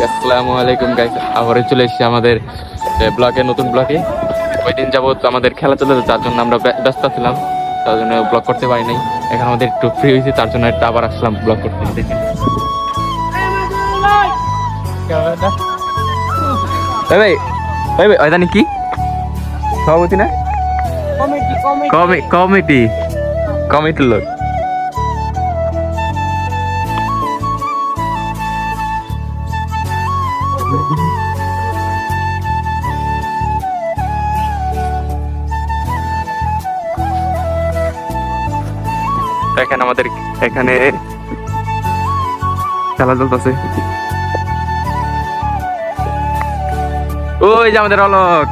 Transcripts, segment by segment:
আসসালামু আলাইকুম গাইস, আবার চলে এসেছি আমাদের ব্লগে, নতুন ব্লগে। ওই দিন যাবত আমাদের খেলা চলে, তার জন্য আমরা ব্যস্ত ছিলাম, তার জন্য ব্লগ করতে পারি নাই। এখন আমাদের একটু ফ্রি হয়েছে, তার জন্য একটা আবার আসলাম ব্লগ করতে। দেখেন ভাই ভাই ভাই, ওই জানি কি সভাপতি না, কমিটি কমিটির লোক। দেখেন আমাদের এখানে খেলা চলতেছে। ওই যে আমাদের অলক,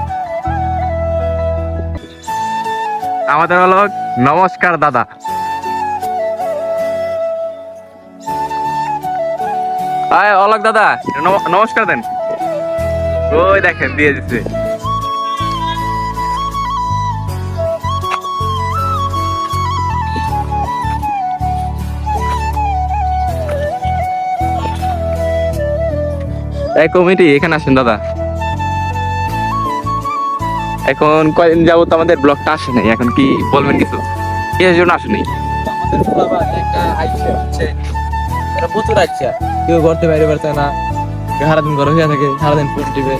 নমস্কার দাদা। আয় অলক দাদা, নমস্কার দেন। ওই দেখেন দিয়ে দিচ্ছে। এই কমিটি এখানে আসেন দাদা। এখন কয়দিন যাবত আমাদের ব্লগটা আসে নাই, এখন কি বলবেন কিছু? এর জন্য আসে নাই। প্রচুর আচ্ছা, কেউ করতে বাইরে পারছে না, সারাদিন ঘরে হয়ে থাকে, সারাদিন ফোন টিপে।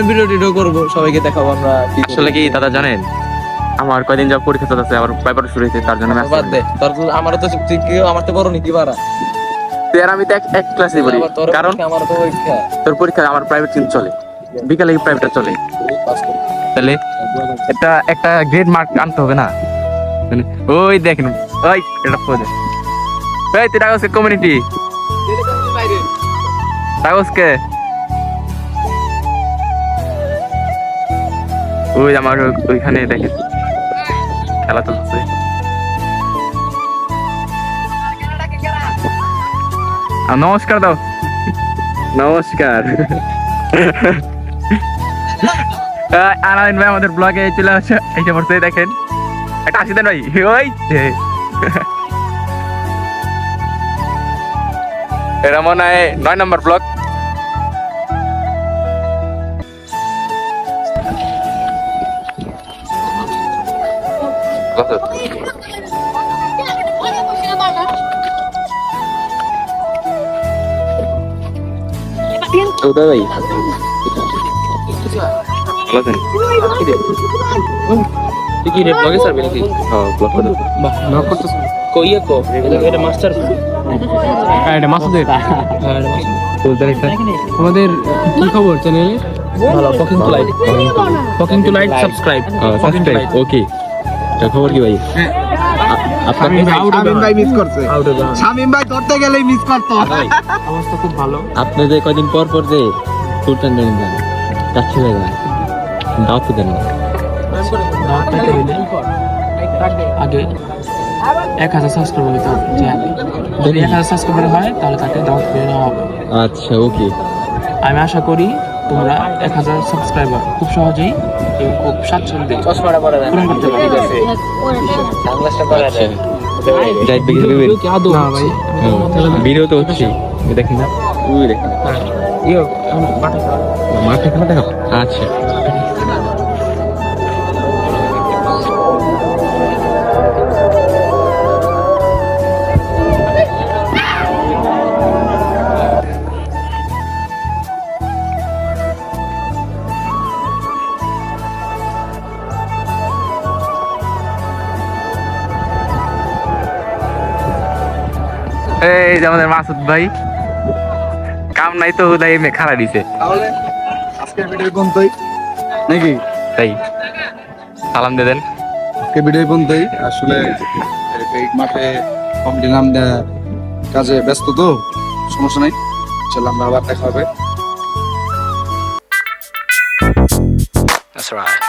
ভিডিও টিডিও করবো, সবাইকে দেখাবো আমরা। আসলে কি দাদা জানেন, আমার কয়দিন যাব পরীক্ষা চলতেছে, আবার পেপার শুরু হয়েছে, তার জন্য বাদ দে, আমারও তো আমার তো বড় নীতি পারা। আমি তো এক ক্লাসে পড়ি, কারণ আমার তো পরীক্ষা। তোর পরীক্ষা, আমার প্রাইভেট কিন্তু চলে, বিকালে প্রাইভেটটা চলে। তাহলে একটা গ্রেড মার্ক আনতে হবে না? ওই দেখেন, ওই এটা ফোন, এই তুই কাগজকে কমিউনিটি কাগজকে, ওই আমার ওইখানে দেখেন খেলা চলছে। নমস্কার দাও, নমস্কার। আনাদিন ভাই আমাদের ব্লগে চলে আসছে, এসে পড়ছে। দেখেন একটা আসি দেন ভাই। ওই এরা মনে হয় 9 নম্বর ব্লগ। ভাই কি রে ব্লগে সার্ভে নাকি? হ্যাঁ ব্লগ করে বাহ, ব্লগ করতেছ কইয়া কো? এটা মাস্টার, হ্যাঁ এটা মাসুদের। আমাদের কি খবর চ্যানেলে? ভালো, টকিং টু লাইট সাবস্ক্রাইব। ওকে, খবর কি ভাই? শামীম ভাই মিস করছে, শামীম ভাই ধরতে গেলেই মিস করতো। অবস্থা খুব ভালো। আপনি যে কয়দিন পর পর যে টুরটান দেন যাচ্ছি ভাই, দাও তো দেন। আগে 1000 সাবস্ক্রাইবার হতে হবে, যদি 1000 সাবস্ক্রাইবার হয় তাহলে তাকে দাওয়াত করে নেওয়া হবে। আচ্ছা ওকে, আমি আশা করি তোমরা 1000 সাবস্ক্রাইবার খুব সহজেই এবং খুব স্বাচ্ছন্দ্যে পূরণ করতে পারবে। ভিডিও তো হচ্ছে, দেখেন না, ওই দেখেন মাঠে খেলা দেখো। আচ্ছা এই যে আমাদের মাসুদ ভাই, কাম নাই তো হুদাই এমনি খাড়া দিছে। তাহলে আজকের ভিডিও পর্যন্তই নাকি? তাই সালাম দিয়ে দেন। আজকের ভিডিও পর্যন্তই। আসলে এই মাঠে কমিটি নাম দেওয়া কাজে ব্যস্ত, তো সমস্যা নাই, চলো আমরা আবার দেখা হবে। That's right.